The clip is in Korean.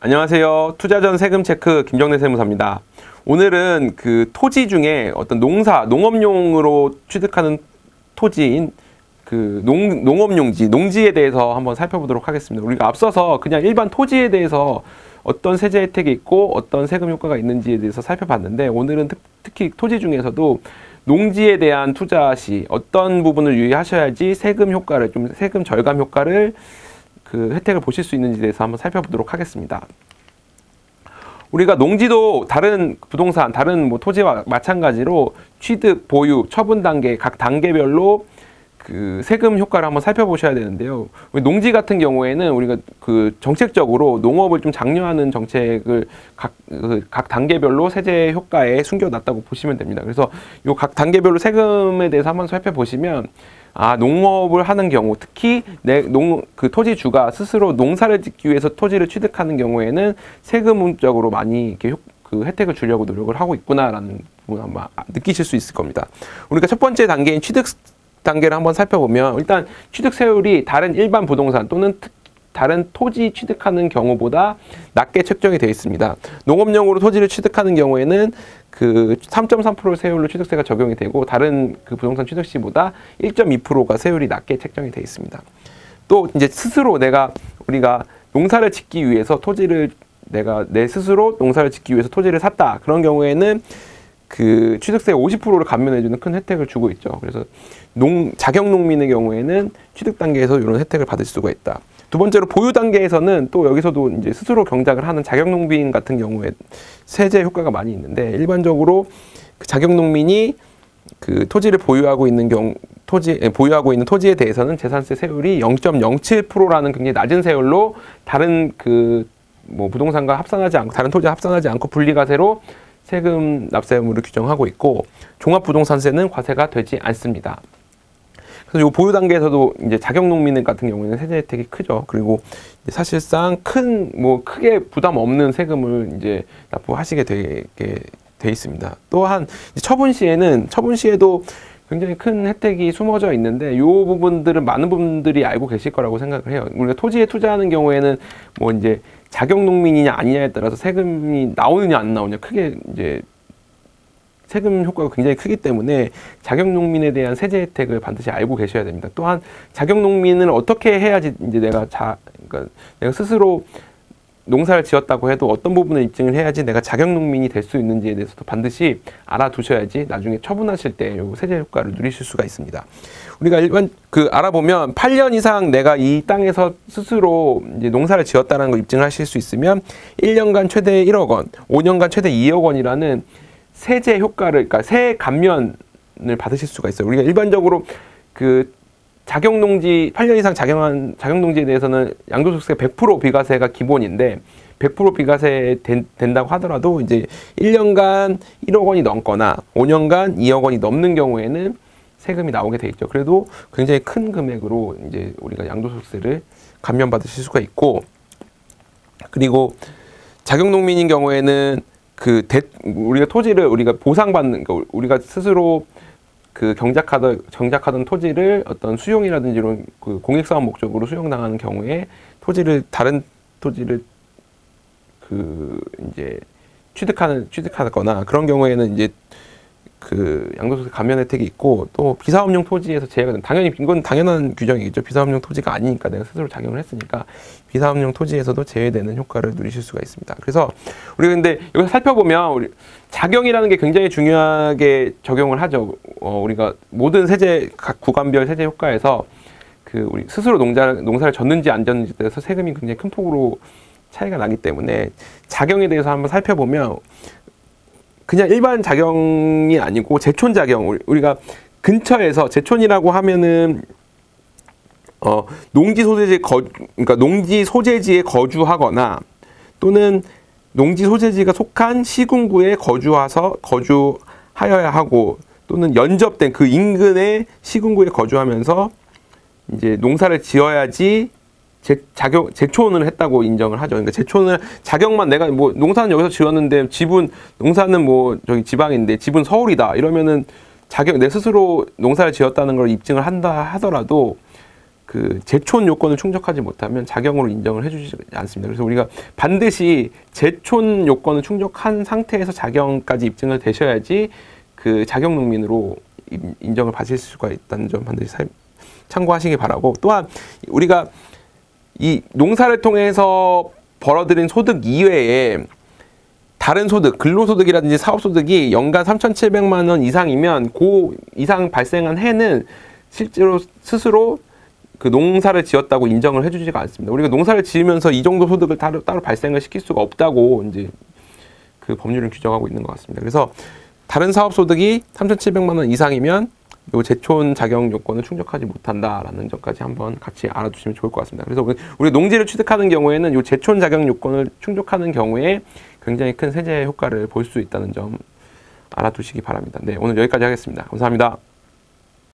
안녕하세요. 투자 전 세금 체크 김정래 세무사입니다. 오늘은 그 토지 중에 어떤 농업용으로 취득하는 토지인 그 농업용지, 농지에 대해서 한번 살펴보도록 하겠습니다. 우리가 앞서서 그냥 일반 토지에 대해서 어떤 세제 혜택이 있고 어떤 세금 효과가 있는지에 대해서 살펴봤는데, 오늘은 특히 토지 중에서도 농지에 대한 투자 시 어떤 부분을 유의하셔야지 세금 효과를, 좀 세금 절감 효과를 그 혜택을 보실 수 있는지에 대해서 한번 살펴보도록 하겠습니다. 우리가 농지도 다른 부동산, 다른 뭐 토지와 마찬가지로 취득, 보유, 처분 단계, 각 단계별로 그 세금 효과를 한번 살펴보셔야 되는데요. 농지 같은 경우에는 우리가 그 정책적으로 농업을 좀 장려하는 정책을 각 단계별로 세제 효과에 숨겨놨다고 보시면 됩니다. 그래서 요 각 단계별로 세금에 대해서 한번 살펴보시면, 농업을 하는 경우, 특히 그 토지주가 스스로 농사를 짓기 위해서 토지를 취득하는 경우에는 세금적으로 많이 이렇게 그 혜택을 주려고 노력을 하고 있구나라는 부분 아마 느끼실 수 있을 겁니다. 우리가 첫 번째 단계인 취득 단계를 한번 살펴보면, 일단 취득세율이 다른 일반 부동산 또는 다른 토지 취득하는 경우보다 낮게 책정이 되어 있습니다. 농업용으로 토지를 취득하는 경우에는 그 3.3% 세율로 취득세가 적용이 되고, 다른 그 부동산 취득 시보다 1.2%가 세율이 낮게 책정이 되어 있습니다. 또 이제 스스로 우리가 농사를 짓기 위해서 내 스스로 농사를 짓기 위해서 토지를 샀다. 그런 경우에는 그 취득세 50%를 감면해주는 큰 혜택을 주고 있죠. 그래서 자격농민의 경우에는 취득 단계에서 이런 혜택을 받을 수가 있다. 두 번째로 보유 단계에서는 또 여기서도 이제 스스로 경작을 하는 자격농민 같은 경우에 세제 효과가 많이 있는데, 일반적으로 그 자격농민이 그 토지를 보유하고 있는 토지에 대해서는 재산세 세율이 0.07%라는 굉장히 낮은 세율로 다른 그 뭐 부동산과 합산하지 않고, 다른 토지와 합산하지 않고 분리과세로 세금 납세 의무를 규정하고 있고, 종합부동산세는 과세가 되지 않습니다. 그래서 이 보유 단계에서도 이제 자격농민 같은 경우에는 세제 혜택이 크죠. 그리고 사실상 크게 부담 없는 세금을 이제 납부하시게 되게 돼 있습니다. 또한 처분 시에도 굉장히 큰 혜택이 숨어져 있는데, 이 부분들은 많은 분들이 알고 계실 거라고 생각을 해요. 우리가 토지에 투자하는 경우에는 뭐 이제 자격농민이냐 아니냐에 따라서 세금이 나오느냐 안 나오느냐 크게 이제 세금 효과가 굉장히 크기 때문에 자격농민에 대한 세제 혜택을 반드시 알고 계셔야 됩니다. 또한 자격농민을 어떻게 해야지 이제 내가 스스로 농사를 지었다고 해도 어떤 부분을 입증을 해야지 내가 자격농민이 될 수 있는지에 대해서도 반드시 알아두셔야지 나중에 처분하실 때 요 세제 효과를 누리실 수가 있습니다. 우리가 일반 알아보면 8년 이상 내가 이 땅에서 스스로 이제 농사를 지었다는 걸 입증하실 수 있으면 1년간 최대 1억 원, 5년간 최대 2억 원이라는 세제 효과를, 그러니까 세 감면을 받으실 수가 있어요. 우리가 일반적으로 그 자격농지 8년 이상 작용한 자격농지에 대해서는 양도소득세 100% 비과세가 기본인데, 100% 비과세 된다고 하더라도 이제 1년간 1억 원이 넘거나 5년간 2억 원이 넘는 경우에는 세금이 나오게 돼 있죠. 그래도 굉장히 큰 금액으로 이제 우리가 양도소득세를 감면받으실 수가 있고, 그리고 자격농민인 경우에는 우리가 토지를 보상받는, 그러니까 우리가 스스로 그 경작하던 토지를 어떤 수용이라든지 이런 그 공익사업 목적으로 수용당하는 경우에 다른 토지를 이제 취득하거나 그런 경우에는 이제 그 양도소득 감면 혜택이 있고, 또 비사업용 토지에서 제외가 된, 당연히 이건 당연한 규정이겠죠. 비사업용 토지가 아니니까 내가 스스로 작용을 했으니까 비사업용 토지에서도 제외되는 효과를 누리실 수가 있습니다. 그래서 우리가 근데 여기서 살펴보면 자경이라는 게 굉장히 중요하게 적용을 하죠. 우리가 모든 각 구간별 세제 효과에서 우리 스스로 농사를 졌는지 안 졌는지에 대해서 세금이 굉장히 큰 폭으로 차이가 나기 때문에 자경에 대해서 한번 살펴보면, 그냥 일반 자경이 아니고 제촌 자경, 우리가 근처에서 제촌이라고 하면은 그러니까 농지 소재지에 거주하거나, 또는 농지 소재지가 속한 시군구에 거주하여야 하고, 또는 연접된 그 인근의 시군구에 거주하면서 이제 농사를 지어야지 제촌을 했다고 인정을 하죠. 그러니까 자격만 내가 뭐 농사는 여기서 지었는데 농사는 뭐 저기 지방인데 집은 서울이다 이러면은 내 스스로 농사를 지었다는 걸 입증을 한다 하더라도 그 제촌 요건을 충족하지 못하면 자경으로 인정을 해주지 않습니다. 그래서 우리가 반드시 제촌 요건을 충족한 상태에서 자경까지 입증을 되셔야지 그 자경 농민으로 인정을 받으실 수가 있다는 점 반드시 참고하시기 바라고, 또한 우리가 이 농사를 통해서 벌어들인 소득 이외에 다른 소득, 근로소득이라든지 사업소득이 연간 3,700만 원 이상이면 그 이상 발생한 해는 실제로 스스로 그 농사를 지었다고 인정을 해주지가 않습니다. 우리가 농사를 지으면서 이 정도 소득을 따로 발생을 시킬 수가 없다고 이제 그 법률은 규정하고 있는 것 같습니다. 그래서 다른 사업소득이 3,700만 원 이상이면 요 제촌 자경 요건을 충족하지 못한다라는 점까지 한번 같이 알아두시면 좋을 것 같습니다. 그래서 우리 농지를 취득하는 경우에는 요 제촌 자경 요건을 충족하는 경우에 굉장히 큰 세제 효과를 볼 수 있다는 점 알아두시기 바랍니다. 네, 오늘 여기까지 하겠습니다. 감사합니다.